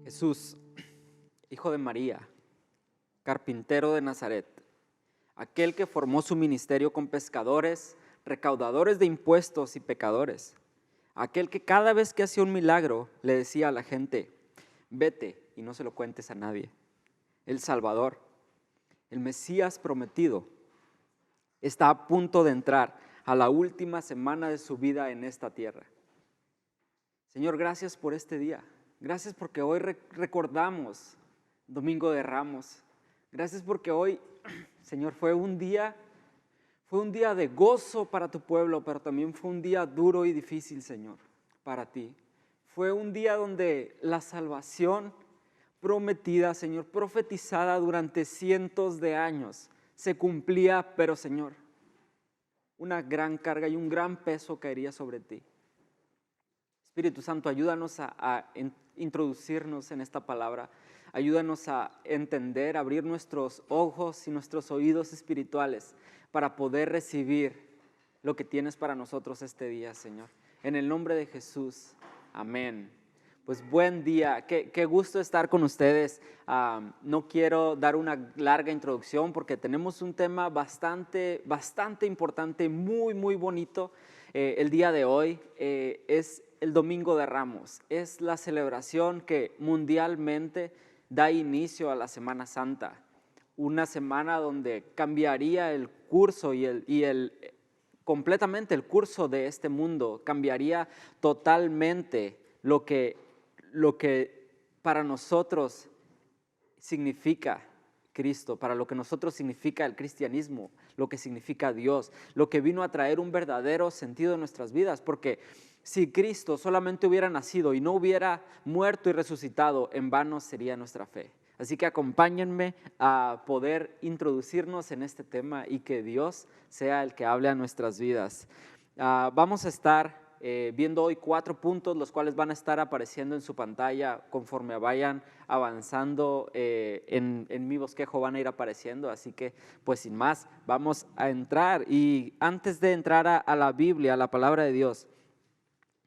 Jesús, hijo de María, carpintero de Nazaret, aquel que formó su ministerio con pescadores, recaudadores de impuestos y pecadores, aquel que cada vez que hacía un milagro le decía a la gente, vete y no se lo cuentes a nadie. El Salvador, el Mesías prometido, está a punto de entrar a la última semana de su vida en esta tierra. Señor, gracias por este día. Gracias porque hoy recordamos Domingo de Ramos. Gracias porque hoy, Señor, fue un día de gozo para tu pueblo, pero también fue un día duro y difícil, Señor, para ti. Fue un día donde la salvación prometida, Señor, profetizada durante cientos de años, se cumplía, pero, Señor, una gran carga y un gran peso caería sobre ti. Espíritu Santo, ayúdanos a introducirnos en esta palabra. Ayúdanos a entender, abrir nuestros ojos y nuestros oídos espirituales para poder recibir lo que tienes para nosotros este día, Señor. En el nombre de Jesús, amén. Pues buen día, qué gusto estar con ustedes. No quiero dar una larga introducción porque tenemos un tema bastante importante, muy bonito. El día de hoy es el Domingo de Ramos, es la celebración que mundialmente da inicio a la Semana Santa, una semana donde cambiaría el curso completamente el curso de este mundo, cambiaría totalmente lo que para nosotros significa Cristo, para lo que nosotros significa el cristianismo, lo que significa Dios, lo que vino a traer un verdadero sentido en nuestras vidas, porque si Cristo solamente hubiera nacido y no hubiera muerto y resucitado, en vano sería nuestra fe. Así que acompáñenme a poder introducirnos en este tema y que Dios sea el que hable a nuestras vidas. Vamos a estar viendo hoy 4 puntos, los cuales van a estar apareciendo en su pantalla conforme vayan avanzando en mi bosquejo, van a ir apareciendo. Así que, pues sin más, vamos a entrar. Y antes de entrar a la Biblia, a la palabra de Dios,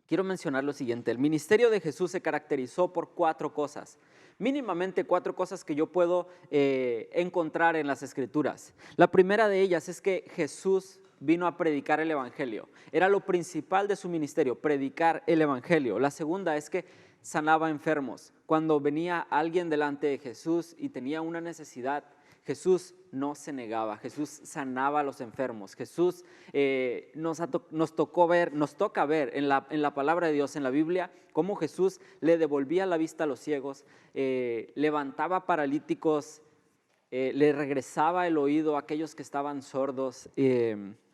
quiero mencionar lo siguiente. El ministerio de Jesús se caracterizó por 4 cosas. Mínimamente 4 cosas que yo puedo encontrar en las Escrituras. La primera de ellas es que Jesús vino a predicar el evangelio. Era lo principal de su ministerio, predicar el evangelio. La segunda es que sanaba enfermos. Cuando venía alguien delante de Jesús y tenía una necesidad, Jesús no se negaba, Jesús sanaba a los enfermos. Jesús nos toca ver en la palabra de Dios, en la Biblia, cómo Jesús le devolvía la vista a los ciegos, levantaba paralíticos, le regresaba el oído a aquellos que estaban sordos.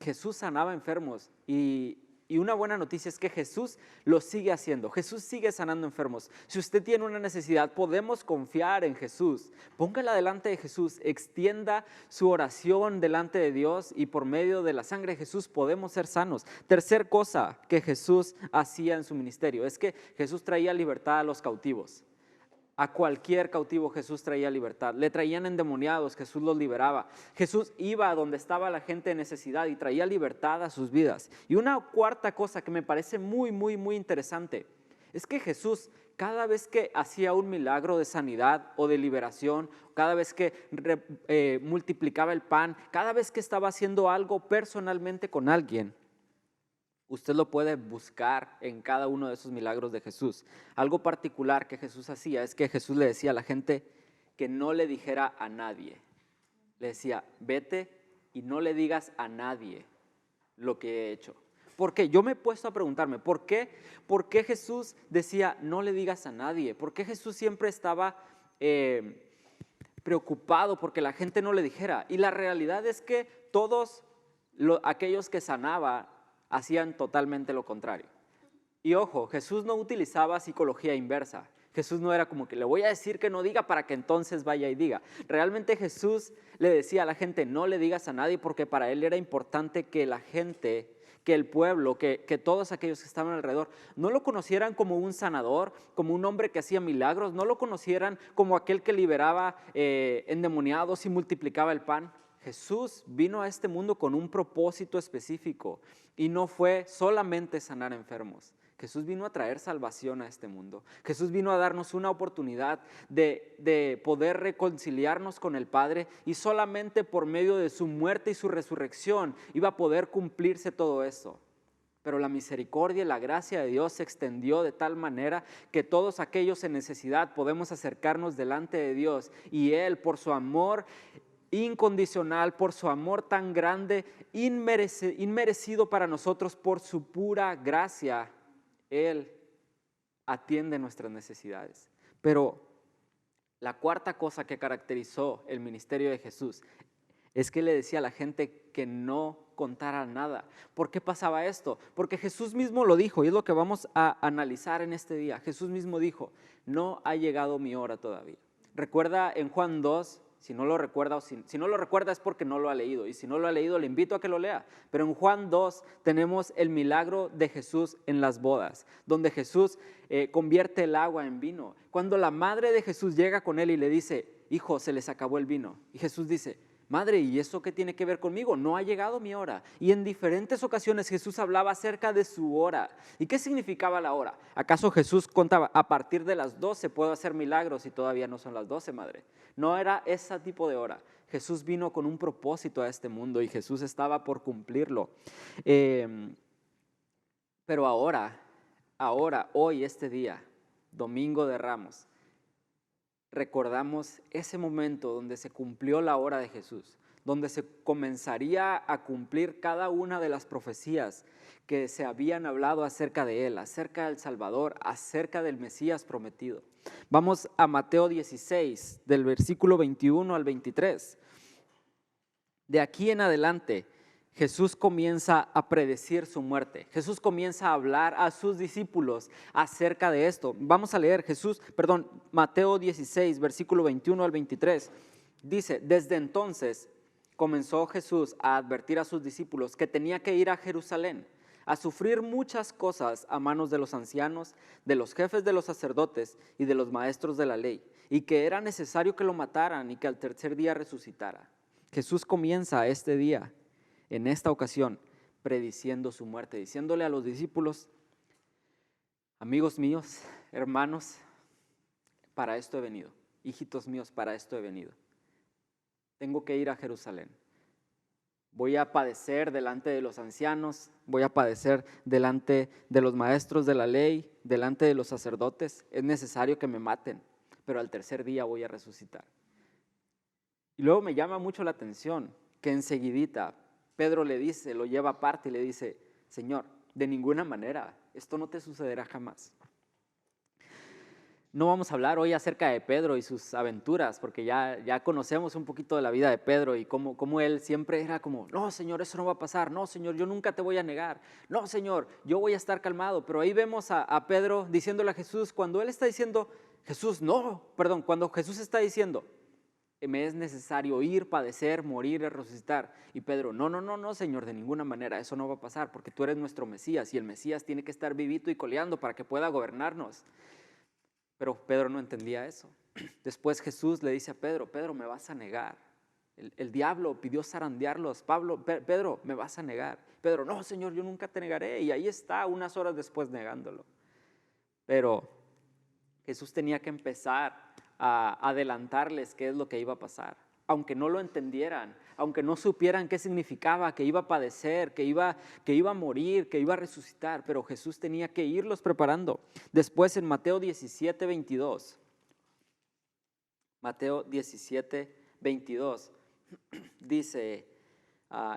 Jesús sanaba enfermos y una buena noticia es que Jesús lo sigue haciendo. Jesús sigue sanando enfermos. Si usted tiene una necesidad, podemos confiar en Jesús. Póngala delante de Jesús, extienda su oración delante de Dios y por medio de la sangre de Jesús podemos ser sanos. Tercer cosa que Jesús hacía en su ministerio es que Jesús traía libertad a los cautivos. A cualquier cautivo Jesús traía libertad. Le traían endemoniados, Jesús los liberaba. Jesús iba a donde estaba la gente en necesidad y traía libertad a sus vidas. Y una cuarta cosa que me parece muy interesante es que Jesús, cada vez que hacía un milagro de sanidad o de liberación, cada vez que multiplicaba el pan, cada vez que estaba haciendo algo personalmente con alguien, usted lo puede buscar en cada uno de esos milagros de Jesús. Algo particular que Jesús hacía es que Jesús le decía a la gente que no le dijera a nadie. Le decía, vete y no le digas a nadie lo que he hecho. Porque yo me he puesto a preguntarme, ¿por qué Jesús decía no le digas a nadie? ¿Por qué Jesús siempre estaba preocupado porque la gente no le dijera? Y la realidad es que todos aquellos que sanaba hacían totalmente lo contrario. Y ojo, Jesús no utilizaba psicología inversa. Jesús no era como que le voy a decir que no diga para que entonces vaya y diga. Realmente Jesús le decía a la gente no le digas a nadie porque para él era importante que la gente, que el pueblo, que todos aquellos que estaban alrededor no lo conocieran como un sanador, como un hombre que hacía milagros, no lo conocieran como aquel que liberaba endemoniados y multiplicaba el pan. Jesús vino a este mundo con un propósito específico y no fue solamente sanar enfermos. Jesús vino a traer salvación a este mundo. Jesús vino a darnos una oportunidad de poder reconciliarnos con el Padre, y solamente por medio de su muerte y su resurrección iba a poder cumplirse todo eso. Pero la misericordia y la gracia de Dios se extendió de tal manera que todos aquellos en necesidad podemos acercarnos delante de Dios, y Él, por su amor incondicional, por su amor tan grande, inmerecido para nosotros, por su pura gracia, Él atiende nuestras necesidades. Pero la cuarta cosa que caracterizó el ministerio de Jesús es que le decía a la gente que no contara nada. ¿Por qué pasaba esto? Porque Jesús mismo lo dijo, y es lo que vamos a analizar en este día. Jesús mismo dijo: no ha llegado mi hora todavía. Recuerda en Juan 2, si no lo recuerda, o si no lo recuerda es porque no lo ha leído, y si no lo ha leído le invito a que lo lea. Pero en Juan 2 tenemos el milagro de Jesús en las bodas, donde Jesús convierte el agua en vino. Cuando la madre de Jesús llega con él y le dice: hijo, se les acabó el vino. Y Jesús dice: madre, ¿y eso qué tiene que ver conmigo? No ha llegado mi hora. Y en diferentes ocasiones Jesús hablaba acerca de su hora. ¿Y qué significaba la hora? ¿Acaso Jesús contaba: a partir de las 12 puedo hacer milagros, y todavía no son las 12, madre? No era ese tipo de hora. Jesús vino con un propósito a este mundo, y Jesús estaba por cumplirlo. Pero ahora, hoy, este día, Domingo de Ramos, recordamos ese momento donde se cumplió la hora de Jesús, donde se comenzaría a cumplir cada una de las profecías que se habían hablado acerca de Él, acerca del Salvador, acerca del Mesías prometido. Vamos a Mateo 16, del versículo 21 al 23. De aquí en adelante, Jesús comienza a predecir su muerte. Jesús comienza a hablar a sus discípulos acerca de esto. Vamos a leer Mateo 16, versículo 21 al 23. Dice: desde entonces comenzó Jesús a advertir a sus discípulos que tenía que ir a Jerusalén a sufrir muchas cosas a manos de los ancianos, de los jefes de los sacerdotes y de los maestros de la ley, y que era necesario que lo mataran y que al tercer día resucitara. Jesús comienza este día, en esta ocasión, prediciendo su muerte, diciéndole a los discípulos: amigos míos, hermanos, para esto he venido. Hijitos míos, para esto he venido. Tengo que ir a Jerusalén. Voy a padecer delante de los ancianos, voy a padecer delante de los maestros de la ley, delante de los sacerdotes. Es necesario que me maten, pero al tercer día voy a resucitar. Y luego me llama mucho la atención que enseguidita Pedro le dice, lo lleva aparte y le dice: Señor, de ninguna manera, esto no te sucederá jamás. No vamos a hablar hoy acerca de Pedro y sus aventuras, porque ya conocemos un poquito de la vida de Pedro y cómo él siempre era como: no, Señor, eso no va a pasar. No, Señor, yo nunca te voy a negar. No, Señor, yo voy a estar calmado. Pero ahí vemos a Pedro diciéndole a Jesús, cuando él está diciendo, cuando Jesús está diciendo: me es necesario ir, padecer, morir y resucitar. Y Pedro: no, Señor, de ninguna manera, eso no va a pasar, porque tú eres nuestro Mesías, y el Mesías tiene que estar vivito y coleando para que pueda gobernarnos. Pero Pedro no entendía eso. Después Jesús le dice a Pedro: Pedro, me vas a negar. El diablo pidió zarandearlos. Pedro, me vas a negar. Pedro: no, Señor, yo nunca te negaré. Y ahí está, unas horas después negándolo. Pero Jesús tenía que empezar a adelantarles qué es lo que iba a pasar. Aunque no lo entendieran, aunque no supieran qué significaba, que iba a padecer, que iba a morir, que iba a resucitar, pero Jesús tenía que irlos preparando. Después en Mateo 17, 22, Mateo 17, 22, dice: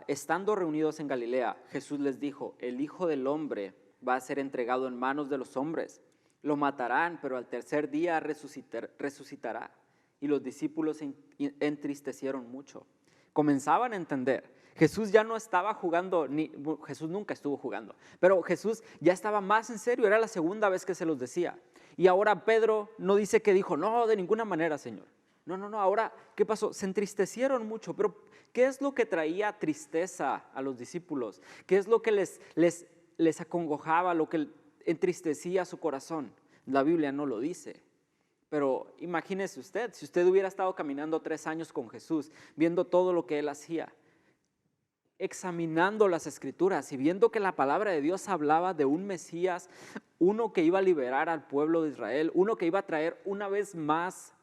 estando reunidos en Galilea, Jesús les dijo: el Hijo del Hombre va a ser entregado en manos de los hombres. Lo matarán, pero al tercer día resucitará. Y los discípulos se entristecieron mucho. Comenzaban a entender. Jesús ya no estaba jugando, Jesús nunca estuvo jugando, pero Jesús ya estaba más en serio. Era la segunda vez que se los decía. Y ahora Pedro no dice que dijo: no, de ninguna manera, Señor. No, ahora, ¿qué pasó? Se entristecieron mucho. Pero ¿qué es lo que traía tristeza a los discípulos? ¿Qué es lo que les acongojaba, lo que entristecía su corazón? La Biblia no lo dice. Pero imagínese usted, si usted hubiera estado caminando 3 años con Jesús, viendo todo lo que Él hacía, examinando las Escrituras y viendo que la palabra de Dios hablaba de un Mesías, uno que iba a liberar al pueblo de Israel, uno que iba a traer una vez más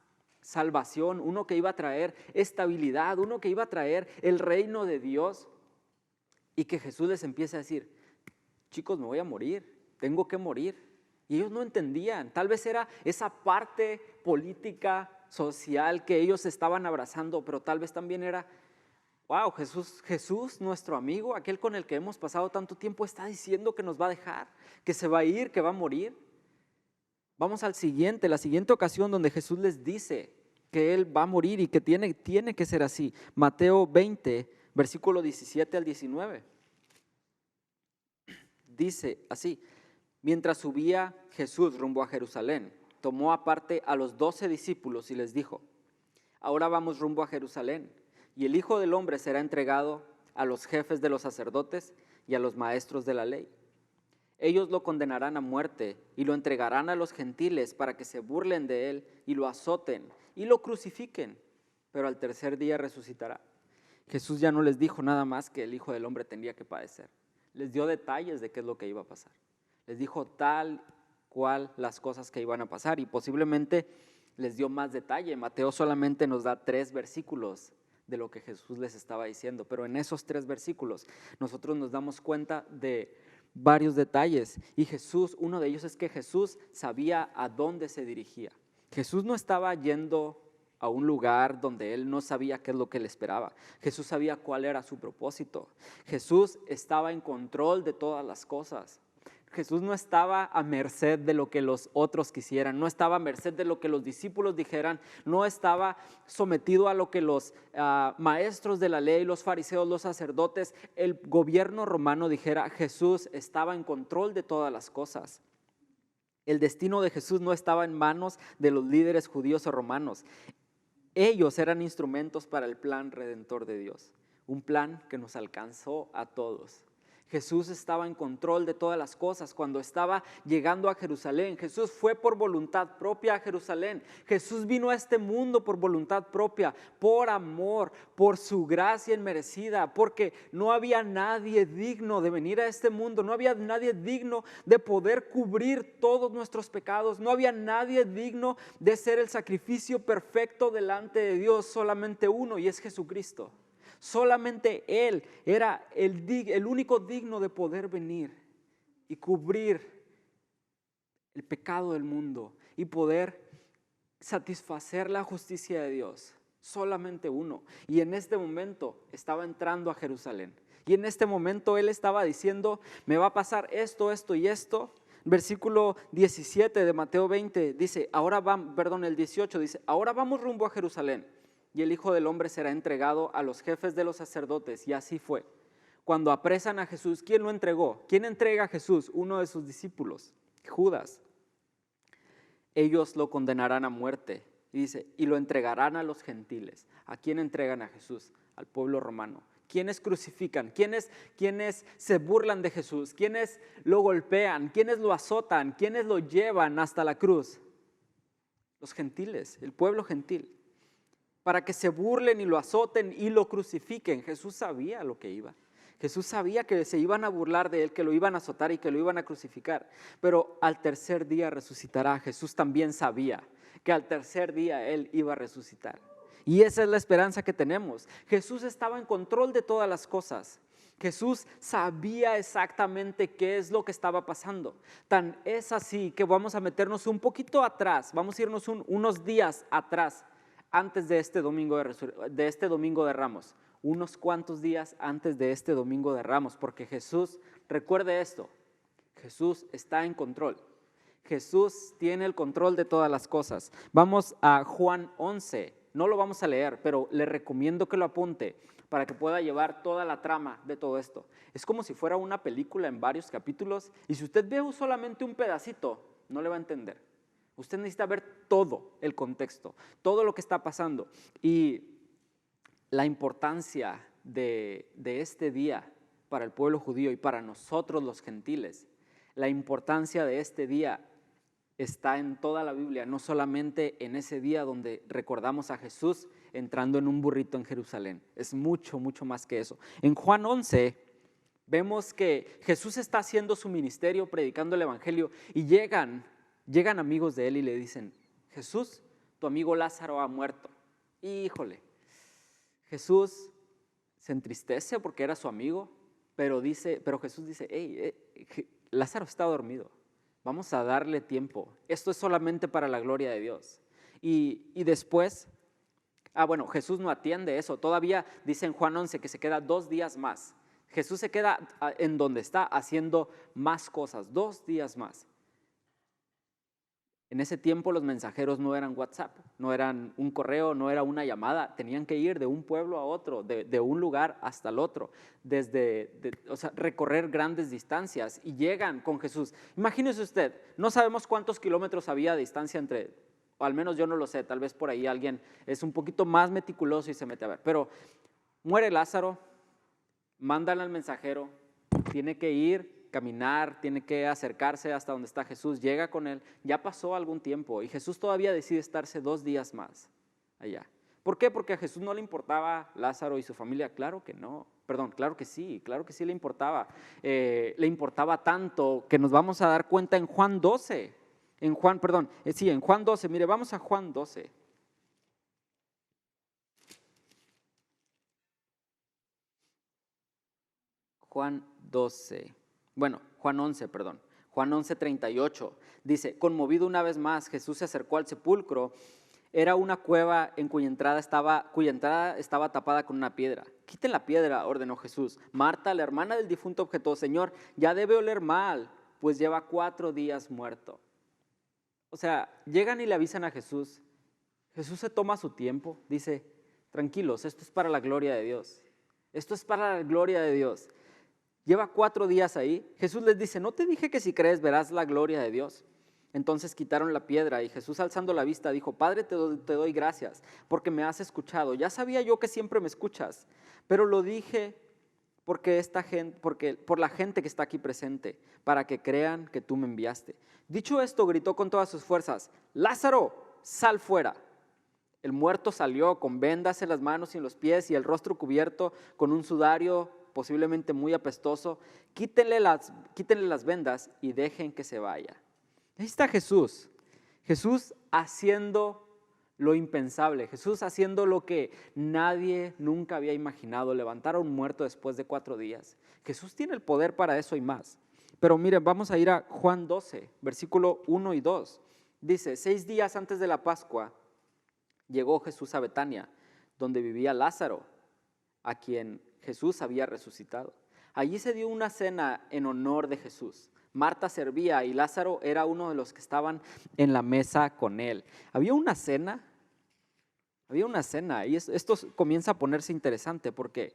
salvación, uno que iba a traer estabilidad, uno que iba a traer el reino de Dios, y que Jesús les empieza a decir: chicos, me voy a morir, tengo que morir. Y ellos no entendían, tal vez era esa parte política, social que ellos estaban abrazando, pero tal vez también era: wow, Jesús, nuestro amigo, aquel con el que hemos pasado tanto tiempo, está diciendo que nos va a dejar, que se va a ir, que va a morir. Vamos la siguiente ocasión donde Jesús les dice que Él va a morir y que tiene que ser así. Mateo 20, versículo 17 al 19. Dice así: mientras subía Jesús rumbo a Jerusalén, tomó aparte a los 12 discípulos y les dijo: ahora vamos rumbo a Jerusalén, y el Hijo del Hombre será entregado a los jefes de los sacerdotes y a los maestros de la ley. Ellos lo condenarán a muerte y lo entregarán a los gentiles para que se burlen de él y lo azoten y lo crucifiquen, pero al tercer día resucitará. Jesús ya no les dijo nada más que el Hijo del Hombre tendría que padecer. Les dio detalles de qué es lo que iba a pasar. Les dijo tal cual las cosas que iban a pasar, y posiblemente les dio más detalle. Mateo solamente nos da 3 versículos de lo que Jesús les estaba diciendo, pero en esos 3 versículos nosotros nos damos cuenta de varios detalles, y uno de ellos es que Jesús sabía a dónde se dirigía. Jesús no estaba yendo a un lugar donde él no sabía qué es lo que le esperaba. Jesús sabía cuál era su propósito. Jesús estaba en control de todas las cosas. Jesús no estaba a merced de lo que los otros quisieran, no estaba a merced de lo que los discípulos dijeran, no estaba sometido a lo que los maestros de la ley, los fariseos, los sacerdotes, el gobierno romano dijera. Jesús estaba en control de todas las cosas. El destino de Jesús no estaba en manos de los líderes judíos o romanos. Ellos eran instrumentos para el plan redentor de Dios, un plan que nos alcanzó a todos. Jesús estaba en control de todas las cosas. Cuando estaba llegando a Jerusalén, Jesús fue por voluntad propia a Jerusalén. Jesús vino a este mundo por voluntad propia, por amor, por su gracia inmerecida, porque no había nadie digno de venir a este mundo, no había nadie digno de poder cubrir todos nuestros pecados, no había nadie digno de ser el sacrificio perfecto delante de Dios, solamente uno, y es Jesucristo. Solamente Él era el único digno de poder venir y cubrir el pecado del mundo y poder satisfacer la justicia de Dios. Solamente uno. Y en este momento estaba entrando a Jerusalén. Y en este momento Él estaba diciendo: me va a pasar esto, esto y esto. Versículo 17 de Mateo 20 dice, el 18 dice: ahora vamos rumbo a Jerusalén, y el Hijo del Hombre será entregado a los jefes de los sacerdotes. Y así fue. Cuando apresan a Jesús, ¿quién lo entregó? ¿Quién entrega a Jesús? Uno de sus discípulos, Judas. Ellos lo condenarán a muerte. Y dice, y lo entregarán a los gentiles. ¿A quién entregan a Jesús? Al pueblo romano. ¿Quiénes crucifican? ¿Quiénes se burlan de Jesús? ¿Quiénes lo golpean? ¿Quiénes lo azotan? ¿Quiénes lo llevan hasta la cruz? Los gentiles, el pueblo gentil. Para que se burlen y lo azoten y lo crucifiquen. Jesús sabía lo que iba. Jesús sabía que se iban a burlar de él, que lo iban a azotar y que lo iban a crucificar. Pero al tercer día resucitará. Jesús también sabía que al tercer día él iba a resucitar. Y esa es la esperanza que tenemos. Jesús estaba en control de todas las cosas. Jesús sabía exactamente qué es lo que estaba pasando. Tan es así que vamos a meternos un poquito atrás. Vamos a irnos unos días atrás. Antes de este domingo de Ramos, unos cuantos días antes de este domingo de Ramos, porque Jesús, recuerde esto, Jesús está en control. Jesús tiene el control de todas las cosas. Vamos a Juan 11, no lo vamos a leer, pero le recomiendo que lo apunte para que pueda llevar toda la trama de todo esto. Es como si fuera una película en varios capítulos, y si usted ve solamente un pedacito, no le va a entender. Usted necesita ver todo el contexto, todo lo que está pasando. Y la importancia de este día para el pueblo judío y para nosotros los gentiles, la importancia de este día está en toda la Biblia, no solamente en ese día donde recordamos a Jesús entrando en un burrito en Jerusalén. Es mucho, mucho más que eso. En Juan 11 vemos que Jesús está haciendo su ministerio, predicando el evangelio, y llegan amigos de él y le dicen: Jesús, tu amigo Lázaro ha muerto. Híjole, Jesús se entristece porque era su amigo, pero Jesús dice: hey, Lázaro está dormido. Vamos a darle tiempo. Esto es solamente para la gloria de Dios. Y después, bueno, Jesús no atiende eso. Todavía dice en Juan 11 que se queda 2 días más. Jesús se queda en donde está haciendo más cosas, 2 días más. En ese tiempo los mensajeros no eran WhatsApp, no eran un correo, no era una llamada. Tenían que ir de un pueblo a otro, de un lugar hasta el otro, recorrer grandes distancias, y llegan con Jesús. Imagínese usted, no sabemos cuántos kilómetros había de distancia entre, o al menos yo no lo sé, tal vez por ahí alguien es un poquito más meticuloso y se mete a ver. Pero muere Lázaro, mandan al mensajero, tiene que ir, caminar, tiene que acercarse hasta donde está Jesús, llega con él, ya pasó algún tiempo y Jesús todavía decide estarse 2 días más allá. ¿Por qué? Porque a Jesús no le importaba Lázaro y su familia. Claro que no, claro que sí le importaba. Le importaba tanto que nos vamos a dar cuenta en Juan 12. En Juan 12, mire, vamos a Juan 12. Juan 12. Juan 11, perdón. Juan 11:38 dice: conmovido una vez más, Jesús se acercó al sepulcro. Era una cueva en cuya entrada estaba tapada con una piedra. Quiten la piedra, ordenó Jesús. Marta, la hermana del difunto, objetó: Señor, ya debe oler mal, pues lleva 4 días muerto. O sea, llegan y le avisan a Jesús. Jesús se toma su tiempo, dice: tranquilos, esto es para la gloria de Dios. Esto es para la gloria de Dios. Lleva 4 días ahí. Jesús les dice: ¿no te dije que si crees verás la gloria de Dios? Entonces quitaron la piedra y Jesús, alzando la vista, dijo: Padre, te doy gracias porque me has escuchado. Ya sabía yo que siempre me escuchas, pero lo dije por la gente que está aquí presente, para que crean que tú me enviaste. Dicho esto, gritó con todas sus fuerzas: Lázaro, sal fuera. El muerto salió con vendas en las manos y en los pies y el rostro cubierto con un sudario posiblemente muy apestoso. Quítenle las vendas y dejen que se vaya. Ahí está Jesús haciendo lo impensable, Jesús haciendo lo que nadie nunca había imaginado: levantar a un muerto después de 4 días. Jesús tiene el poder para eso y más. Pero miren, vamos a ir a Juan 12, versículo 1 y 2. Dice: 6 días antes de la Pascua llegó Jesús a Betania, donde vivía Lázaro, a quien Jesús había resucitado. Allí se dio una cena en honor de Jesús. Marta servía y Lázaro era uno de los que estaban en la mesa con él. Había una cena, y esto comienza a ponerse interesante porque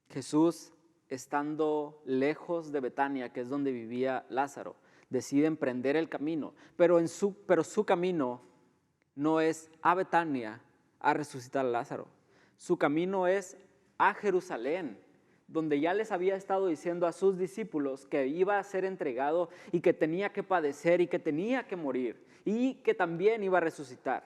Jesús, estando lejos de Betania, que es donde vivía Lázaro, decide emprender el camino, pero su camino no es a Betania a resucitar a Lázaro. Su camino es a Jerusalén, donde ya les había estado diciendo a sus discípulos que iba a ser entregado y que tenía que padecer y que tenía que morir y que también iba a resucitar.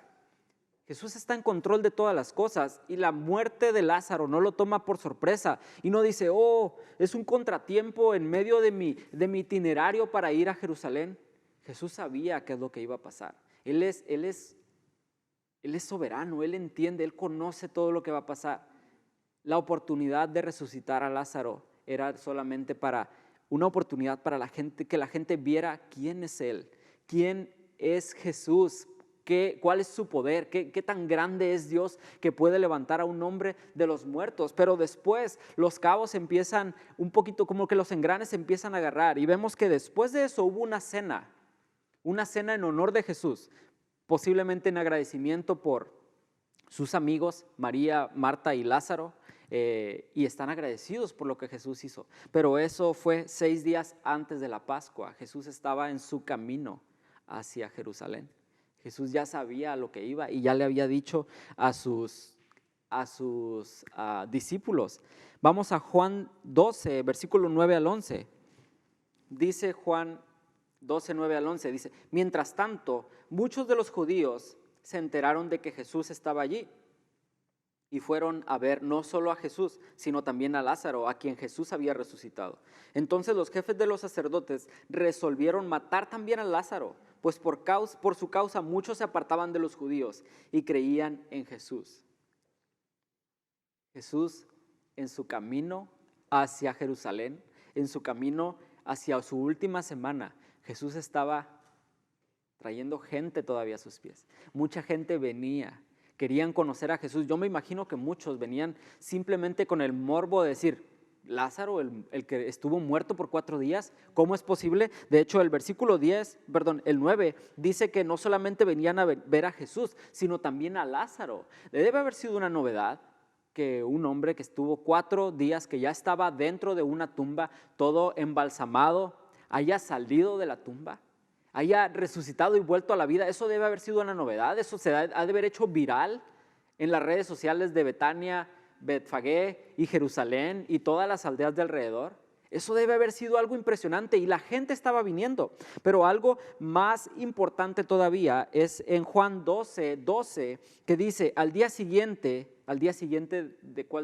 Jesús está en control de todas las cosas y la muerte de Lázaro no lo toma por sorpresa y no dice: oh, es un contratiempo en medio de mi itinerario para ir a Jerusalén. Jesús sabía qué es lo que iba a pasar. Él es soberano, Él entiende, Él conoce todo lo que va a pasar. La oportunidad de resucitar a Lázaro era solamente una oportunidad para la gente, que la gente viera quién es Él, quién es Jesús, cuál es su poder, qué tan grande es Dios que puede levantar a un hombre de los muertos. Pero después los cabos empiezan un poquito, como que los engranes empiezan a agarrar, y vemos que después de eso hubo una cena en honor de Jesús, posiblemente en agradecimiento por sus amigos María, Marta y Lázaro, y están agradecidos por lo que Jesús hizo. Pero eso fue 6 días antes de la Pascua. Jesús estaba en su camino hacia Jerusalén. Jesús ya sabía a lo que iba y ya le había dicho a sus discípulos. Vamos a Juan 12, versículo 9 al 11. Dice Juan 12, 9 al 11 dice, mientras tanto, muchos de los judíos se enteraron de que Jesús estaba allí y fueron a ver no solo a Jesús, sino también a Lázaro, a quien Jesús había resucitado. Entonces los jefes de los sacerdotes resolvieron matar también a Lázaro, pues por su causa muchos se apartaban de los judíos y creían en Jesús. Jesús en su camino hacia Jerusalén, en su camino hacia su última semana, Jesús estaba trayendo gente todavía a sus pies. Mucha gente venía, querían conocer a Jesús. Yo me imagino que muchos venían simplemente con el morbo de decir, Lázaro, el que estuvo muerto por 4 días, ¿cómo es posible? De hecho, el versículo 9 dice que no solamente venían a ver a Jesús, sino también a Lázaro. Debe haber sido una novedad que un hombre que estuvo 4 días, que ya estaba dentro de una tumba, todo embalsamado, haya salido de la tumba, haya resucitado y vuelto a la vida. Eso debe haber sido una novedad. Eso se ha de haber hecho viral en las redes sociales de Betania, Betfagé y Jerusalén y todas las aldeas de alrededor. Eso debe haber sido algo impresionante y la gente estaba viniendo. Pero algo más importante todavía es en Juan 12, que dice, ¿de cuál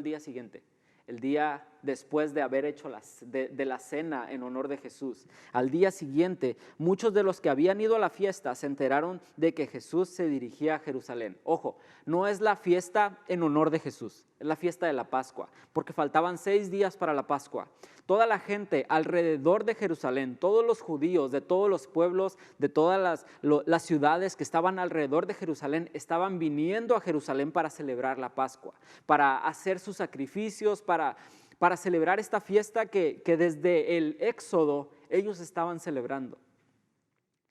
día siguiente? El día después de haber hecho de la cena en honor de Jesús. Al día siguiente, muchos de los que habían ido a la fiesta se enteraron de que Jesús se dirigía a Jerusalén. Ojo, no es la fiesta en honor de Jesús, es la fiesta de la Pascua, porque faltaban 6 días para la Pascua. Toda la gente alrededor de Jerusalén, todos los judíos de todos los pueblos, de todas las ciudades que estaban alrededor de Jerusalén, estaban viniendo a Jerusalén para celebrar la Pascua, para hacer sus sacrificios, para celebrar esta fiesta que desde el Éxodo ellos estaban celebrando.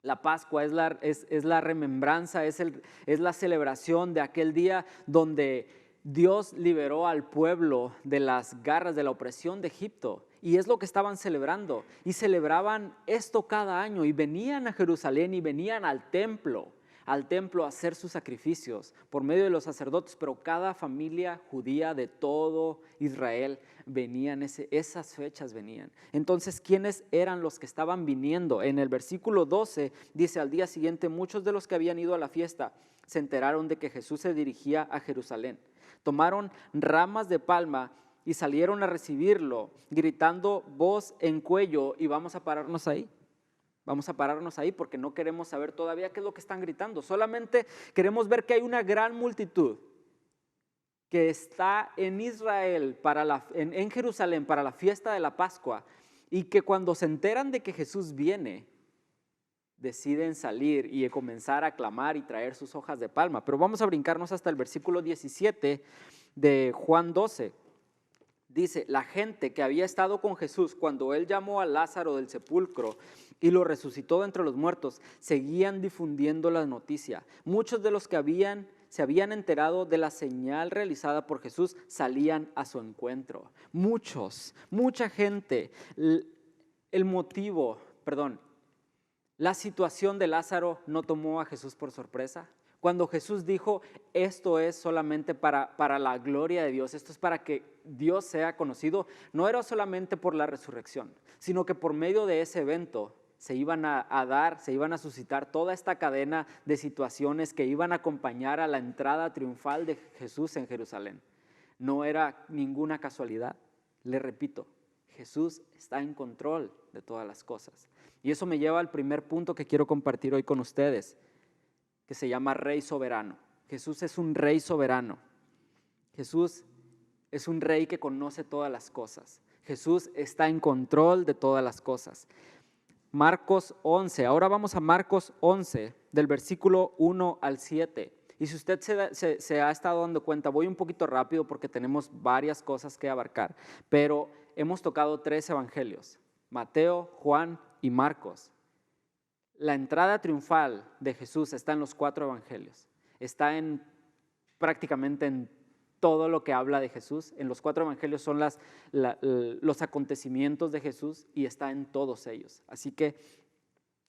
La Pascua es la remembranza, es la celebración de aquel día donde Dios liberó al pueblo de las garras de la opresión de Egipto. Y es lo que estaban celebrando. Y celebraban esto cada año. Y venían a Jerusalén y venían al templo a hacer sus sacrificios por medio de los sacerdotes. Pero cada familia judía de todo Israel venían, esas fechas venían. Entonces, ¿quiénes eran los que estaban viniendo? En el versículo 12 dice, al día siguiente muchos de los que habían ido a la fiesta se enteraron de que Jesús se dirigía a Jerusalén. Tomaron ramas de palma y salieron a recibirlo, gritando voz en cuello, y vamos a pararnos ahí. Vamos a pararnos ahí porque no queremos saber todavía qué es lo que están gritando. Solamente queremos ver que hay una gran multitud que está en Israel, en Jerusalén, para la fiesta de la Pascua, y que cuando se enteran de que Jesús viene, deciden salir y comenzar a clamar y traer sus hojas de palma. Pero vamos a brincarnos hasta el versículo 17 de Juan 12. Dice, la gente que había estado con Jesús cuando él llamó a Lázaro del sepulcro y lo resucitó de entre los muertos, seguían difundiendo la noticia. Muchos de los que se habían enterado de la señal realizada por Jesús salían a su encuentro. Mucha gente. La situación de Lázaro no tomó a Jesús por sorpresa. Cuando Jesús dijo, esto es solamente para la gloria de Dios, esto es para que Dios sea conocido, no era solamente por la resurrección, sino que por medio de ese evento se iban a suscitar toda esta cadena de situaciones que iban a acompañar a la entrada triunfal de Jesús en Jerusalén. No era ninguna casualidad. Le repito, Jesús está en control de todas las cosas. Y eso me lleva al primer punto que quiero compartir hoy con ustedes, que se llama Rey Soberano. Jesús es un Rey soberano. Jesús es un Rey que conoce todas las cosas. Jesús está en control de todas las cosas. Marcos 11, ahora vamos a Marcos 11, del versículo 1 al 7. Y si usted se ha estado dando cuenta, voy un poquito rápido porque tenemos varias cosas que abarcar, pero hemos tocado 3 evangelios, Mateo, Juan y Marcos. La entrada triunfal de Jesús está en los 4 evangelios, está prácticamente en todo lo que habla de Jesús. En los 4 evangelios son los acontecimientos de Jesús y está en todos ellos. Así que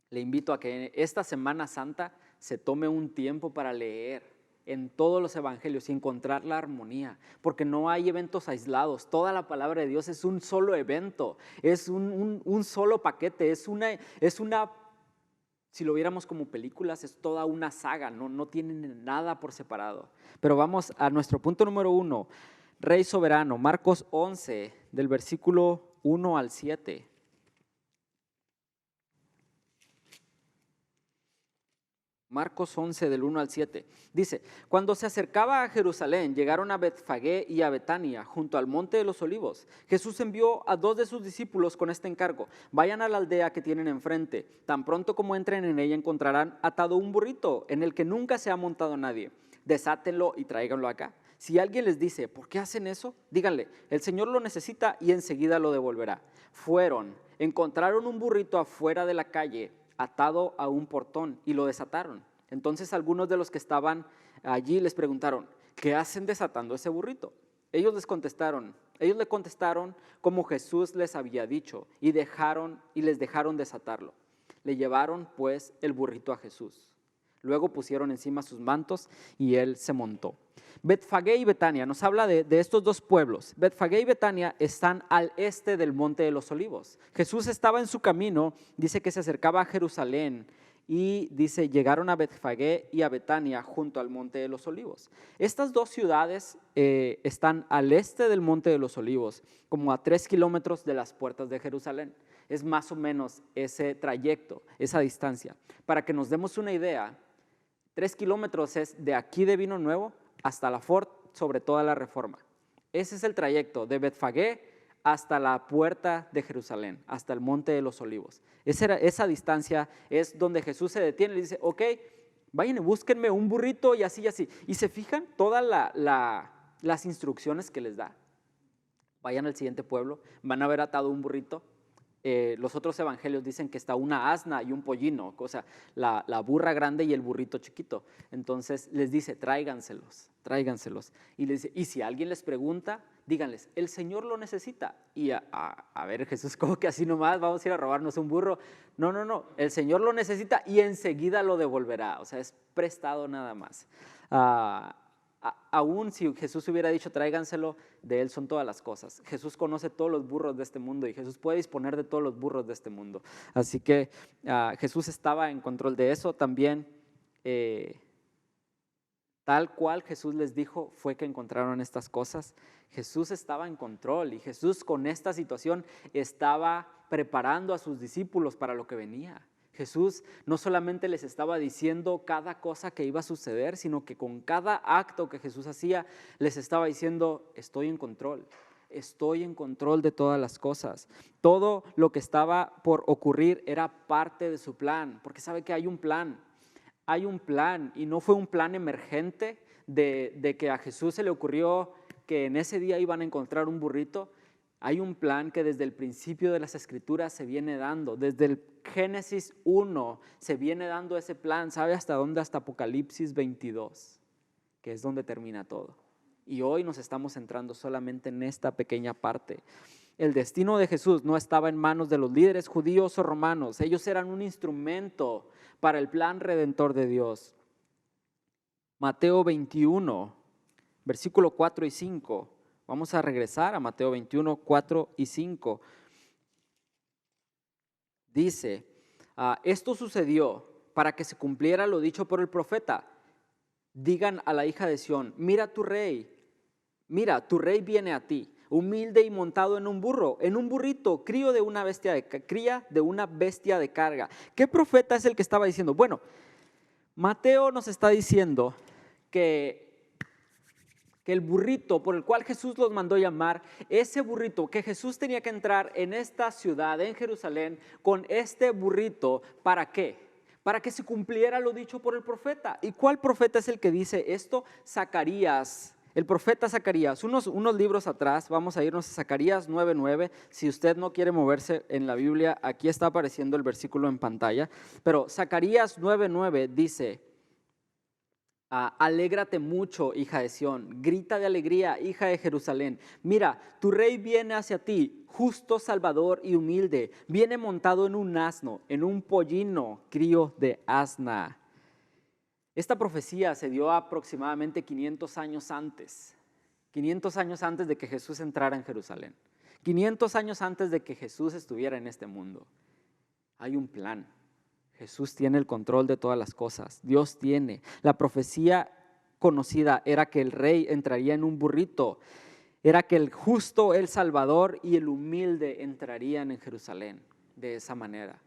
le invito a que esta Semana Santa se tome un tiempo para leer en todos los evangelios y encontrar la armonía, porque no hay eventos aislados. Toda la palabra de Dios es un solo evento, es un solo paquete, es una Si lo viéramos como películas, es toda una saga, no tienen nada por separado. Pero vamos a nuestro punto número 1, Rey soberano, Marcos 11, del versículo 1 al 7. Marcos 11, del 1 al 7. Dice, cuando se acercaba a Jerusalén, llegaron a Betfagé y a Betania, junto al monte de los olivos. Jesús envió a 2 de sus discípulos con este encargo: vayan a la aldea que tienen enfrente. Tan pronto como entren en ella, encontrarán atado un burrito en el que nunca se ha montado nadie. Desátenlo y tráiganlo acá. Si alguien les dice, ¿por qué hacen eso?, díganle, el Señor lo necesita y enseguida lo devolverá. Fueron, encontraron un burrito afuera de la calle, atado a un portón, y lo desataron. Entonces algunos de los que estaban allí les preguntaron, ¿qué hacen desatando ese burrito? Ellos le contestaron como Jesús les había dicho, y les dejaron desatarlo. Le llevaron pues el burrito a Jesús. Luego pusieron encima sus mantos y él se montó. Betfagé y Betania nos habla de estos 2 pueblos. Betfagé y Betania están al este del Monte de los Olivos. Jesús estaba en su camino, dice que se acercaba a Jerusalén y dice, llegaron a Betfagé y a Betania junto al Monte de los Olivos. Estas 2 ciudades están al este del Monte de los Olivos, como a 3 kilómetros de las puertas de Jerusalén. Es más o menos ese trayecto, esa distancia. Para que nos demos una idea, 3 kilómetros es de aquí de Vino Nuevo hasta la Ford, sobre toda la Reforma. Ese es el trayecto de Betfagé hasta la puerta de Jerusalén, hasta el Monte de los Olivos. Esa distancia es donde Jesús se detiene y le dice, ok, vayan y búsquenme un burrito y así y así. Y se fijan todas las instrucciones que les da. Vayan al siguiente pueblo, van a ver atado un burrito. Los otros evangelios dicen que está una asna y un pollino, o sea, la burra grande y el burrito chiquito. Entonces les dice, tráiganselos. Y les dice, y si alguien les pregunta, díganles, el Señor lo necesita. Y a ver, Jesús, ¿cómo que así nomás vamos a ir a robarnos un burro? No, el Señor lo necesita y enseguida lo devolverá. O sea, es prestado nada más. Aún si Jesús hubiera dicho tráiganselo, de él son todas las cosas. Jesús conoce todos los burros de este mundo y Jesús puede disponer de todos los burros de este mundo. Así que Jesús estaba en control de eso también. Tal cual Jesús les dijo fue que encontraron estas cosas. Jesús estaba en control y Jesús con esta situación estaba preparando a sus discípulos para lo que venía. Jesús no solamente les estaba diciendo cada cosa que iba a suceder, sino que con cada acto que Jesús hacía, les estaba diciendo, estoy en control de todas las cosas. Todo lo que estaba por ocurrir era parte de su plan, porque sabe que hay un plan y no fue un plan emergente de que a Jesús se le ocurrió que en ese día iban a encontrar un burrito. Hay un plan que desde el principio de las Escrituras se viene dando, desde el Génesis 1 se viene dando ese plan, ¿sabe hasta dónde? Hasta Apocalipsis 22, que es donde termina todo. Y hoy nos estamos centrando solamente en esta pequeña parte. El destino de Jesús no estaba en manos de los líderes judíos o romanos, ellos eran un instrumento para el plan redentor de Dios. Mateo 21, versículo 4 y 5. Vamos a regresar a Mateo 21, 4 y 5. Dice, esto sucedió para que se cumpliera lo dicho por el profeta. Digan a la hija de Sión, mira, tu rey viene a ti, humilde y montado en un burrito, cría de una bestia de carga. ¿Qué profeta es el que estaba diciendo? Bueno, Mateo nos está diciendo que el burrito por el cual Jesús los mandó llamar, ese burrito que Jesús tenía que entrar en esta ciudad, en Jerusalén, con este burrito, ¿para qué? Para que se cumpliera lo dicho por el profeta. ¿Y cuál profeta es el que dice esto? Zacarías, el profeta Zacarías. Unos libros atrás, vamos a irnos a Zacarías 9:9. Si usted no quiere moverse en la Biblia, aquí está apareciendo el versículo en pantalla. Pero Zacarías 9:9 dice, alégrate mucho, hija de Sión, grita de alegría, hija de Jerusalén. Mira, tu rey viene hacia ti, justo, salvador y humilde. Viene montado en un asno, en un pollino, crío de asna. Esta profecía se dio aproximadamente 500 años antes de que Jesús entrara en Jerusalén. 500 años antes de que Jesús estuviera en este mundo. Hay un plan. Jesús tiene el control de todas las cosas. Dios tiene. La profecía conocida era que el rey entraría en un burrito. Era que el justo, el salvador y el humilde entrarían en Jerusalén de esa manera.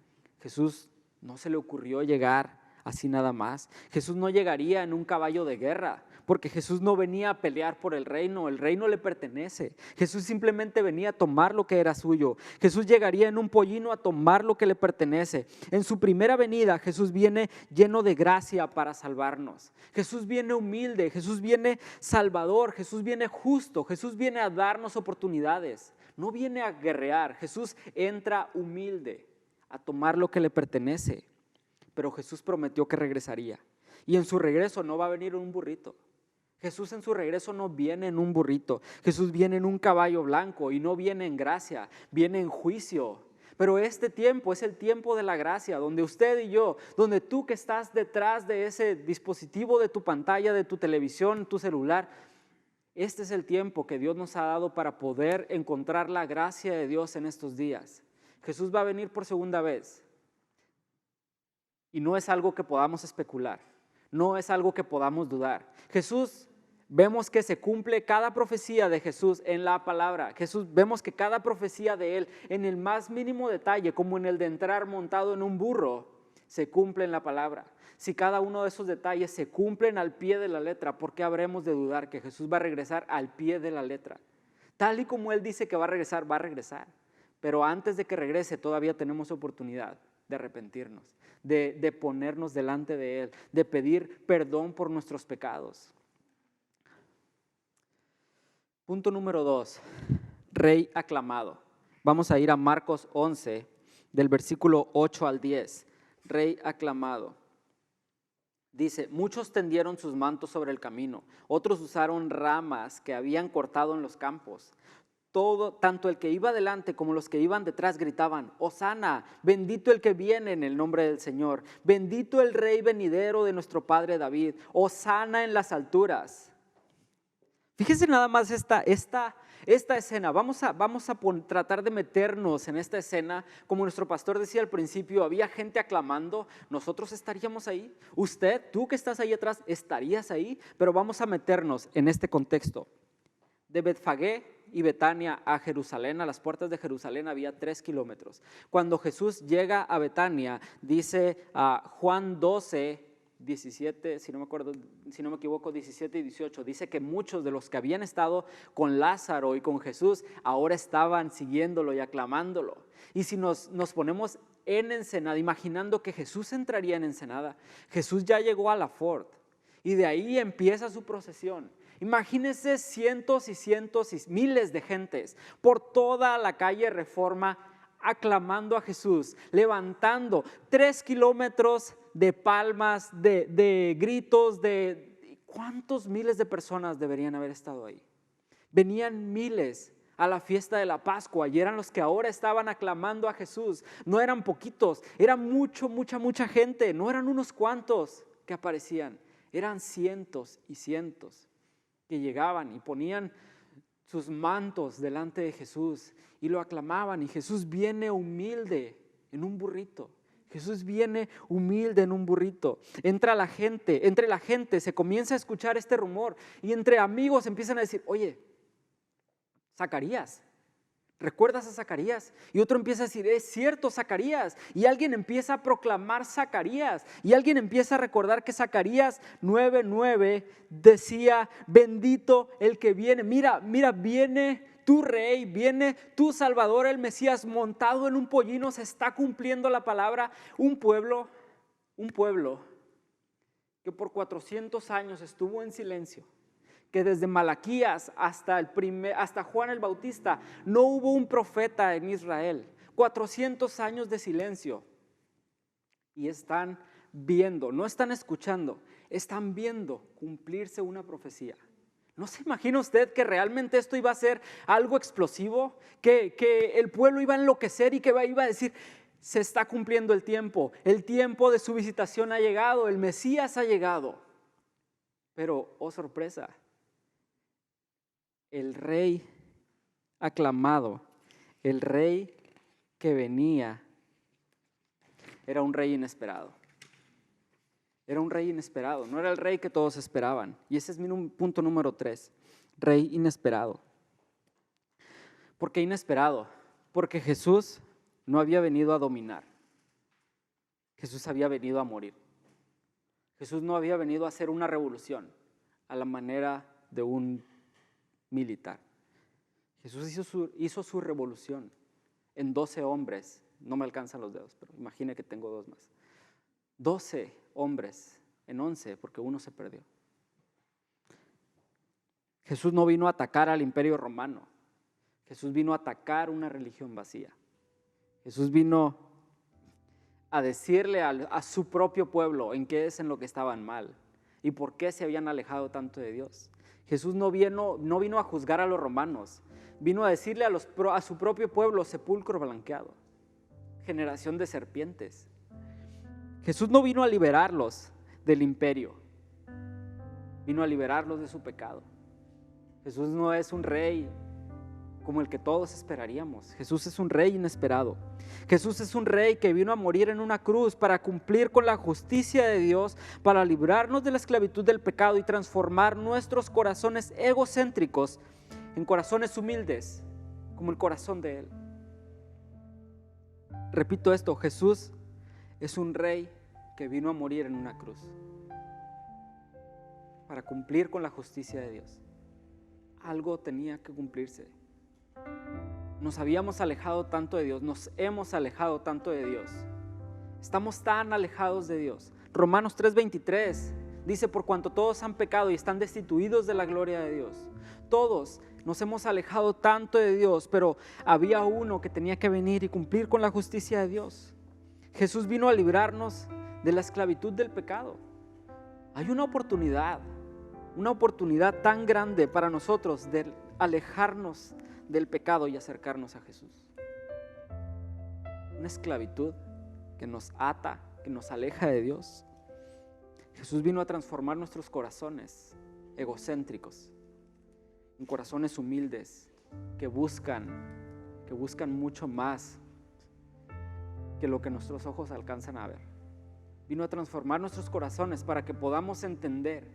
Jesús no se le ocurrió llegar así nada más. Jesús no llegaría en un caballo de guerra, porque Jesús no venía a pelear por el reino le pertenece. Jesús simplemente venía a tomar lo que era suyo. Jesús llegaría en un pollino a tomar lo que le pertenece. En su primera venida, Jesús viene lleno de gracia para salvarnos. Jesús viene humilde, Jesús viene salvador, Jesús viene justo, Jesús viene a darnos oportunidades. No viene a guerrear, Jesús entra humilde a tomar lo que le pertenece. Pero Jesús prometió que regresaría. Y en su regreso no va a venir en un burrito. Jesús en su regreso no viene en un burrito. Jesús viene en un caballo blanco y no viene en gracia, viene en juicio. Pero este tiempo es el tiempo de la gracia, donde usted y yo, donde tú que estás detrás de ese dispositivo de tu pantalla, de tu televisión, tu celular, este es el tiempo que Dios nos ha dado para poder encontrar la gracia de Dios en estos días. Jesús va a venir por segunda vez. Y no es algo que podamos especular, no es algo que podamos dudar. Jesús, vemos que se cumple cada profecía de Jesús en la palabra. Jesús, vemos que cada profecía de Él, en el más mínimo detalle, como en el de entrar montado en un burro, se cumple en la palabra. Si cada uno de esos detalles se cumplen al pie de la letra, ¿por qué habremos de dudar que Jesús va a regresar al pie de la letra? Tal y como Él dice que va a regresar, va a regresar. Pero antes de que regrese todavía tenemos oportunidad de arrepentirnos, de ponernos delante de Él, de pedir perdón por nuestros pecados. Punto número 2, rey aclamado. Vamos a ir a Marcos 11, del versículo 8 al 10. Rey aclamado. Dice, muchos tendieron sus mantos sobre el camino, otros usaron ramas que habían cortado en los campos. Tanto el que iba delante como los que iban detrás gritaban, Hosana, bendito el que viene en el nombre del Señor, bendito el Rey venidero de nuestro Padre David, Hosana en las alturas. Fíjense nada más esta escena. Vamos a tratar de meternos en esta escena. Como nuestro pastor decía al principio, había gente aclamando. Nosotros estaríamos ahí. Usted, tú que estás ahí atrás, estarías ahí. Pero vamos a meternos en este contexto. De Betfagé y Betania a Jerusalén, a las puertas de Jerusalén, había 3 kilómetros. Cuando Jesús llega a Betania, dice Juan 12, 17, si no me equivoco, 17 y 18, dice que muchos de los que habían estado con Lázaro y con Jesús ahora estaban siguiéndolo y aclamándolo. Y si nos ponemos en Ensenada, imaginando que Jesús entraría en Ensenada, Jesús ya llegó a la Ford y de ahí empieza su procesión. Imagínense cientos y cientos y miles de gentes por toda la calle Reforma aclamando a Jesús, levantando 3 kilómetros de palmas, de gritos, ¿cuántos miles de personas deberían haber estado ahí? Venían miles a la fiesta de la Pascua y eran los que ahora estaban aclamando a Jesús. No eran poquitos, era mucha gente, no eran unos cuantos que aparecían, eran cientos y cientos que llegaban y ponían sus mantos delante de Jesús y lo aclamaban. Y Jesús viene humilde en un burrito. Jesús viene humilde en un burrito. Entre la gente se comienza a escuchar este rumor y entre amigos empiezan a decir, oye, Zacarías, ¿recuerdas a Zacarías? Y otro empieza a decir, es cierto, Zacarías. Y alguien empieza a proclamar Zacarías. Y alguien empieza a recordar que Zacarías 9:9 decía, bendito el que viene. Mira, viene tu rey, viene tu Salvador, el Mesías, montado en un pollino. Se está cumpliendo la palabra. Un pueblo que por 400 años estuvo en silencio, que desde Malaquías hasta Juan el Bautista no hubo un profeta en Israel. 400 años de silencio. Y están viendo, no están escuchando, están viendo cumplirse una profecía. ¿No se imagina usted que realmente esto iba a ser algo explosivo? Que el pueblo iba a enloquecer y que iba a decir, se está cumpliendo el tiempo de su visitación ha llegado, el Mesías ha llegado. Pero, oh sorpresa, el rey aclamado, el rey que venía, era un rey inesperado. Era un rey inesperado, no era el rey que todos esperaban. Y ese es mi punto número 3, rey inesperado. ¿Por qué inesperado? Porque Jesús no había venido a dominar. Jesús había venido a morir. Jesús no había venido a hacer una revolución a la manera de un militar. Jesús hizo su revolución en 12 hombres. No me alcanzan los dedos, pero imagine que tengo 2 más. 12 hombres en 11, porque uno se perdió. Jesús no vino a atacar al imperio romano. Jesús vino a atacar una religión vacía. Jesús vino a decirle a su propio pueblo en qué es en lo que estaban mal y por qué se habían alejado tanto de Dios. Jesús no vino a juzgar a los romanos, vino a decirle a su propio pueblo: sepulcro blanqueado, generación de serpientes. Jesús no vino a liberarlos del imperio, vino a liberarlos de su pecado. Jesús no es un rey como el que todos esperaríamos. Jesús es un rey inesperado. Jesús es un rey que vino a morir en una cruz para cumplir con la justicia de Dios, para librarnos de la esclavitud del pecado y transformar nuestros corazones egocéntricos en corazones humildes, como el corazón de Él. Repito esto: Jesús es un rey que vino a morir en una cruz para cumplir con la justicia de Dios. Algo tenía que cumplirse. Nos habíamos alejado tanto de Dios, nos hemos alejado tanto de Dios. Estamos tan alejados de Dios. Romanos 3:23 dice: por cuanto todos han pecado y están destituidos de la gloria de Dios. Todos nos hemos alejado tanto de Dios, pero había uno que tenía que venir y cumplir con la justicia de Dios. Jesús vino a librarnos de la esclavitud del pecado. Hay una oportunidad tan grande para nosotros de alejarnos del pecado y acercarnos a Jesús. Una esclavitud que nos ata, que nos aleja de Dios. Jesús vino a transformar nuestros corazones egocéntricos en corazones humildes que buscan mucho más que lo que nuestros ojos alcanzan a ver. Vino a transformar nuestros corazones para que podamos entender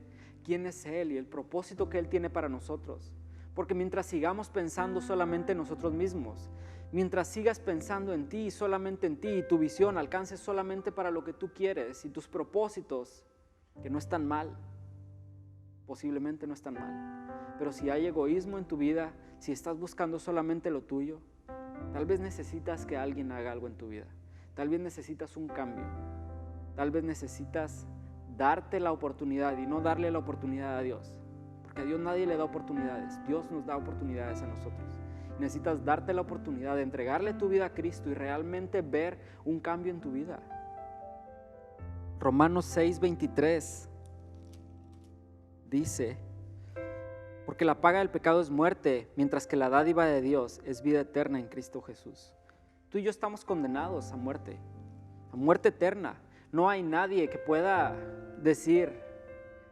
quién es Él y el propósito que Él tiene para nosotros. Porque mientras sigamos pensando solamente en nosotros mismos, mientras sigas pensando en ti, solamente en ti, y tu visión alcance solamente para lo que tú quieres y tus propósitos, que no están mal, posiblemente no están mal, pero si hay egoísmo en tu vida, si estás buscando solamente lo tuyo, tal vez necesitas que alguien haga algo en tu vida, tal vez necesitas un cambio, tal vez necesitas darte la oportunidad y no darle la oportunidad a Dios. Porque a Dios nadie le da oportunidades, Dios nos da oportunidades a nosotros. Necesitas darte la oportunidad de entregarle tu vida a Cristo y realmente ver un cambio en tu vida. Romanos 6:23 dice: porque la paga del pecado es muerte, mientras que la dádiva de Dios es vida eterna en Cristo Jesús. Tú y yo estamos condenados a muerte eterna. No hay nadie que pueda decir,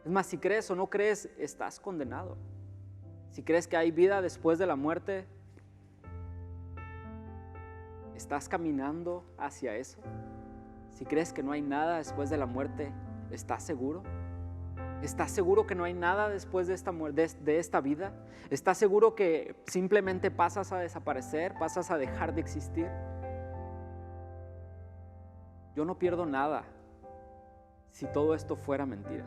es más, si crees o no crees, estás condenado. Si crees que hay vida después de la muerte, ¿estás caminando hacia eso? Si crees que no hay nada después de la muerte, ¿estás seguro? ¿Estás seguro que no hay nada después de esta vida? ¿Estás seguro que simplemente pasas a desaparecer, pasas a dejar de existir? Yo no pierdo nada si todo esto fuera mentira.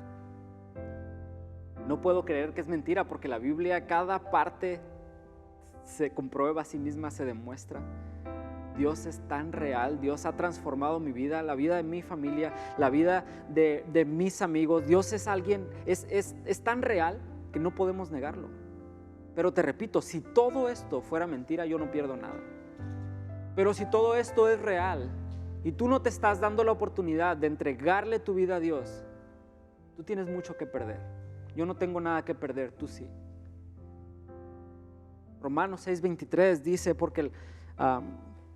No puedo creer que es mentira porque la Biblia, cada parte se comprueba a sí misma, se demuestra. Dios es tan real, Dios ha transformado mi vida, la vida de mi familia, la vida de mis amigos. Dios es alguien, es tan real que no podemos negarlo. Pero te repito, si todo esto fuera mentira, yo no pierdo nada. Pero si todo esto es real y tú no te estás dando la oportunidad de entregarle tu vida a Dios, tú tienes mucho que perder. Yo no tengo nada que perder, tú sí. Romanos 6:23 dice: porque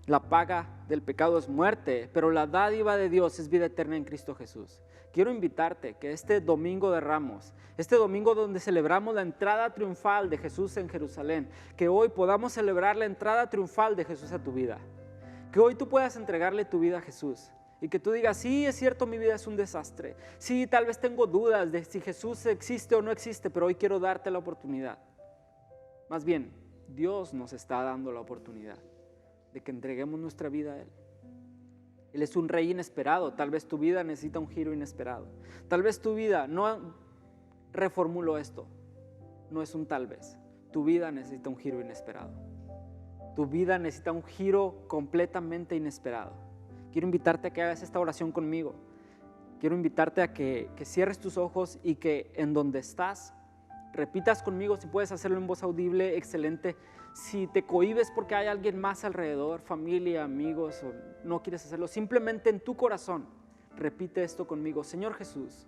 la paga del pecado es muerte, pero la dádiva de Dios es vida eterna en Cristo Jesús. Quiero invitarte que este domingo de Ramos, este domingo donde celebramos la entrada triunfal de Jesús en Jerusalén, que hoy podamos celebrar la entrada triunfal de Jesús a tu vida. Que hoy tú puedas entregarle tu vida a Jesús Y que tú digas, sí, es cierto, mi vida es un desastre. Sí, tal vez tengo dudas de si Jesús existe o no existe, pero hoy quiero darte la oportunidad. Más bien, Dios nos está dando la oportunidad de que entreguemos nuestra vida a Él. Él es un rey inesperado. Tal vez tu vida necesita un giro inesperado. Tal vez tu vida, no reformulo esto, no es un tal vez. Tu vida necesita un giro inesperado. Tu vida necesita un giro completamente inesperado. Quiero invitarte a que hagas esta oración conmigo. Quiero invitarte a que cierres tus ojos y que en donde estás, repitas conmigo. Si puedes hacerlo en voz audible, excelente. Si te cohibes porque hay alguien más alrededor, familia, amigos, o no quieres hacerlo, simplemente en tu corazón, repite esto conmigo. Señor Jesús,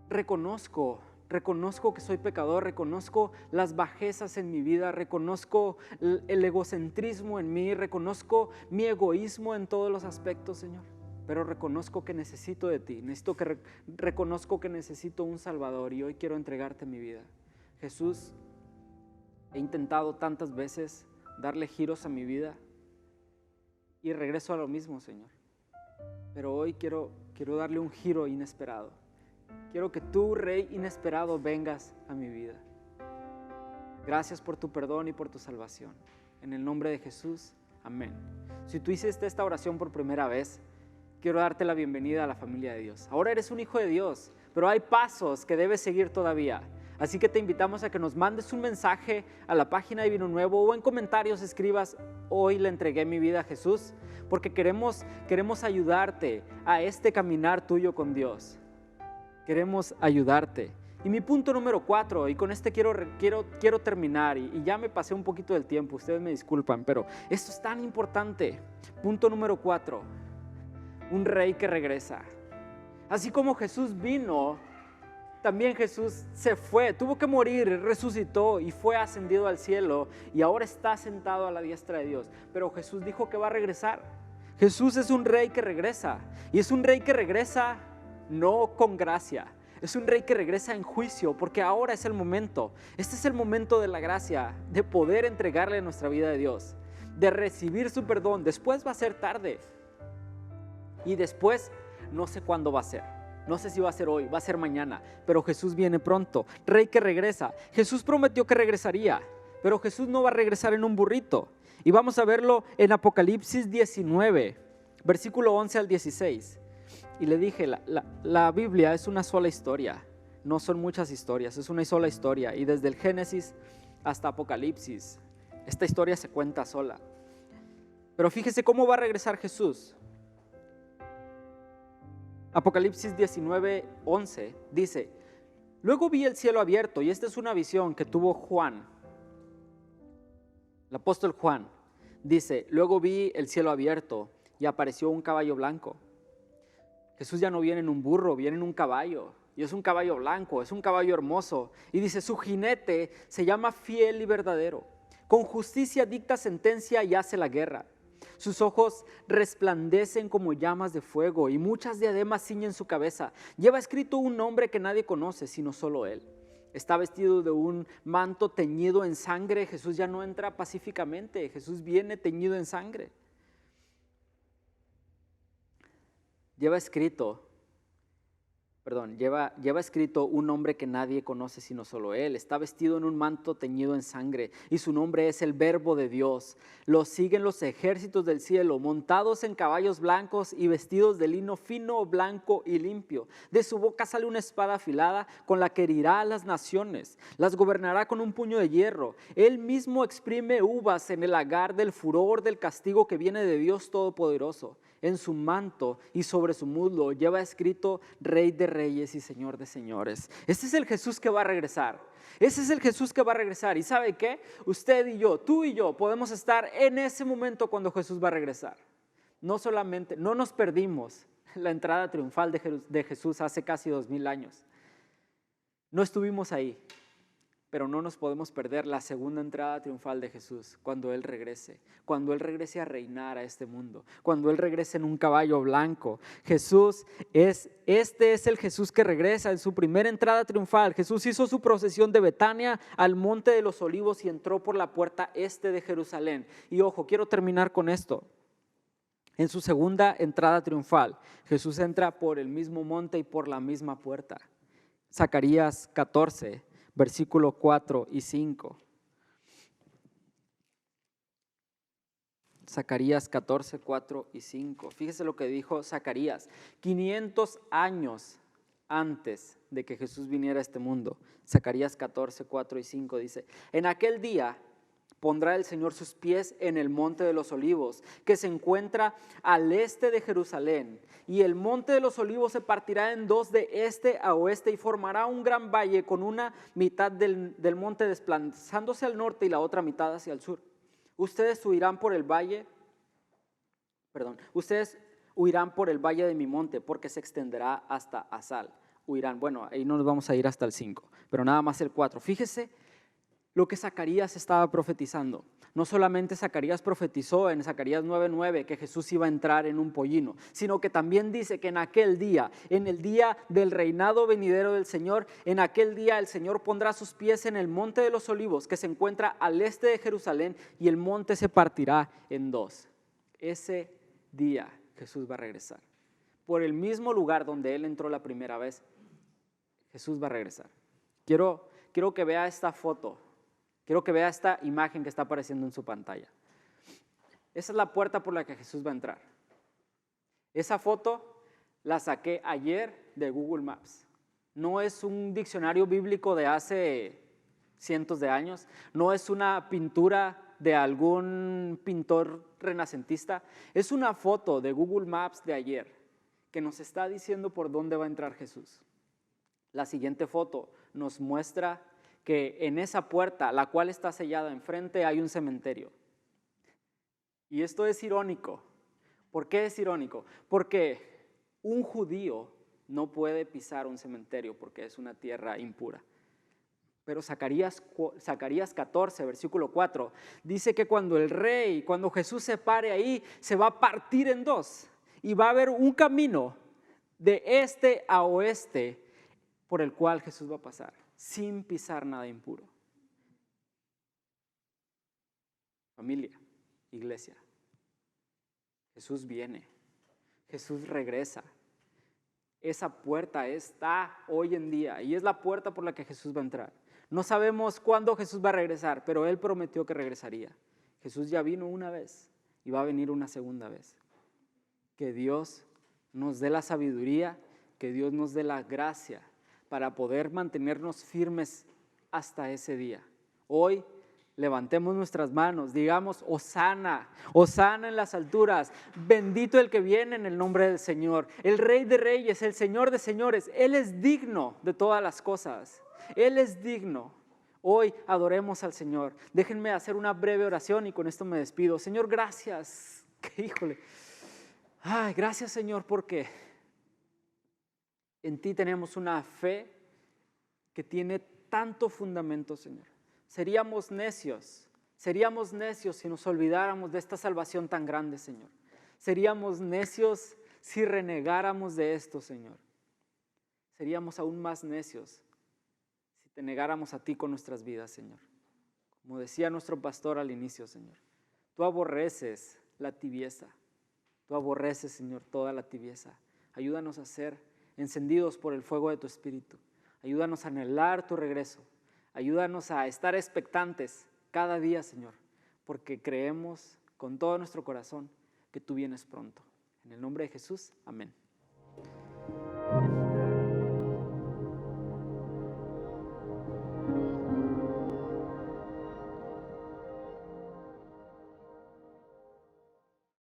reconozco que soy pecador, reconozco las bajezas en mi vida, reconozco el egocentrismo en mí, reconozco mi egoísmo en todos los aspectos, Señor. Pero reconozco que necesito de ti, reconozco que necesito un Salvador y hoy quiero entregarte mi vida. Jesús, he intentado tantas veces darle giros a mi vida y regreso a lo mismo, Señor. Pero hoy quiero darle un giro inesperado. Quiero que tú, Rey inesperado, vengas a mi vida. Gracias por tu perdón y por tu salvación. En el nombre de Jesús, amén. Si tú hiciste esta oración por primera vez, quiero darte la bienvenida a la familia de Dios. Ahora eres un hijo de Dios, pero hay pasos que debes seguir todavía. Así que te invitamos a que nos mandes un mensaje a la página de Vino Nuevo o en comentarios escribas, hoy le entregué mi vida a Jesús, porque queremos ayudarte a este caminar tuyo con Dios. Queremos ayudarte. Y mi punto número 4, y con este quiero terminar, y ya me pasé un poquito del tiempo, ustedes me disculpan, pero esto es tan importante. Punto número 4, un rey que regresa. Así como Jesús vino, también Jesús se fue, tuvo que morir, resucitó y fue ascendido al cielo y ahora está sentado a la diestra de Dios. Pero Jesús dijo que va a regresar. Jesús es un rey que regresa, y es un rey que regresa no con gracia, es un rey que regresa en juicio, porque ahora es el momento. Este es el momento de la gracia, de poder entregarle nuestra vida a Dios, de recibir su perdón. Después va a ser tarde, y después no sé cuándo va a ser. No sé si va a ser hoy, va a ser mañana, pero Jesús viene pronto. Rey que regresa. Jesús prometió que regresaría, pero Jesús no va a regresar en un burrito. Y vamos a verlo en Apocalipsis 19, versículo 11 al 16. Y le dije, la Biblia es una sola historia, no son muchas historias, es una sola historia. Y desde el Génesis hasta Apocalipsis, esta historia se cuenta sola. Pero fíjese cómo va a regresar Jesús. Apocalipsis 19, 11 dice, luego vi el cielo abierto, y esta es una visión que tuvo Juan, el apóstol Juan. Dice, luego vi el cielo abierto y apareció un caballo blanco. Jesús ya no viene en un burro, viene en un caballo, y es un caballo blanco, es un caballo hermoso. Y dice, su jinete se llama Fiel y Verdadero, con justicia dicta sentencia y hace la guerra. Sus ojos resplandecen como llamas de fuego y muchas diademas ciñen su cabeza. Lleva escrito un nombre que nadie conoce sino solo él. Está vestido de un manto teñido en sangre. Jesús ya no entra pacíficamente, Jesús viene teñido en sangre. Lleva escrito un nombre que nadie conoce sino solo él. Está vestido en un manto teñido en sangre y su nombre es el Verbo de Dios. Lo siguen los ejércitos del cielo, montados en caballos blancos y vestidos de lino fino, blanco y limpio. De su boca sale una espada afilada con la que herirá a las naciones. Las gobernará con un puño de hierro. Él mismo exprime uvas en el lagar del furor del castigo que viene de Dios Todopoderoso. En su manto y sobre su muslo lleva escrito Rey de Reyes y Señor de Señores. Ese es el Jesús que va a regresar. Ese es el Jesús que va a regresar. ¿Y sabe qué? Usted y yo, tú y yo, podemos estar en ese momento cuando Jesús va a regresar. No nos perdimos la entrada triunfal de Jesús hace casi 2000 años. No estuvimos ahí. Pero no nos podemos perder la segunda entrada triunfal de Jesús cuando Él regrese a reinar a este mundo, cuando Él regrese en un caballo blanco. Este es el Jesús que regresa en su primera entrada triunfal. Jesús hizo su procesión de Betania al Monte de los Olivos y entró por la puerta este de Jerusalén. Y ojo, quiero terminar con esto. En su segunda entrada triunfal, Jesús entra por el mismo monte y por la misma puerta. Zacarías 14, versículo 4 y 5. Zacarías 14, 4 y 5. Fíjese lo que dijo Zacarías 500 años antes de que Jesús viniera a este mundo. Zacarías 14, 4 y 5 dice: en aquel día pondrá el Señor sus pies en el monte de los olivos, que se encuentra al este de Jerusalén. Y el monte de los olivos se partirá en dos de este a oeste y formará un gran valle con una mitad del monte desplazándose al norte y la otra mitad hacia el sur. Ustedes huirán por el valle de mi monte, porque se extenderá hasta Asal. Huirán, bueno, ahí no nos vamos a ir hasta el 5, pero nada más el 4. Fíjese lo que Zacarías estaba profetizando. No solamente Zacarías profetizó en Zacarías 9:9 que Jesús iba a entrar en un pollino, sino que también dice que en aquel día, en el día del reinado venidero del Señor, en aquel día el Señor pondrá sus pies en el monte de los olivos, que se encuentra al este de Jerusalén, y el monte se partirá en dos. Ese día Jesús va a regresar. Por el mismo lugar donde Él entró la primera vez, Jesús va a regresar. Quiero que vea esta foto. Quiero que vea esta imagen que está apareciendo en su pantalla. Esa es la puerta por la que Jesús va a entrar. Esa foto la saqué ayer de Google Maps. No es un diccionario bíblico de hace cientos de años. No es una pintura de algún pintor renacentista. Es una foto de Google Maps de ayer que nos está diciendo por dónde va a entrar Jesús. La siguiente foto nos muestra que en esa puerta, la cual está sellada enfrente, hay un cementerio. Y esto es irónico. ¿Por qué es irónico? Porque un judío no puede pisar un cementerio porque es una tierra impura. Pero Zacarías 14, versículo 4, dice que cuando Jesús se pare ahí, se va a partir en dos. Y va a haber un camino de este a oeste por el cual Jesús va a pasar, sin pisar nada impuro. Familia, iglesia, Jesús viene, Jesús regresa. Esa puerta está hoy en día y es la puerta por la que Jesús va a entrar. No sabemos cuándo Jesús va a regresar, pero Él prometió que regresaría. Jesús ya vino una vez y va a venir una segunda vez. Que Dios nos dé la sabiduría, que Dios nos dé la gracia para poder mantenernos firmes hasta ese día. Hoy levantemos nuestras manos, digamos: Hosana, Hosana en las alturas, bendito el que viene en el nombre del Señor, el Rey de Reyes, el Señor de Señores. Él es digno de todas las cosas, Él es digno. Hoy adoremos al Señor. Déjenme hacer una breve oración y con esto me despido. Señor, gracias. Gracias, Señor, porque en ti tenemos una fe que tiene tanto fundamento, Señor. Seríamos necios si nos olvidáramos de esta salvación tan grande, Señor. Seríamos necios si renegáramos de esto, Señor. Seríamos aún más necios si te negáramos a ti con nuestras vidas, Señor. Como decía nuestro pastor al inicio, Señor, tú aborreces la tibieza. Tú aborreces, Señor, toda la tibieza. Ayúdanos a ser encendidos por el fuego de tu Espíritu. Ayúdanos a anhelar tu regreso. Ayúdanos a estar expectantes cada día, Señor, porque creemos con todo nuestro corazón que tú vienes pronto. En el nombre de Jesús, amén.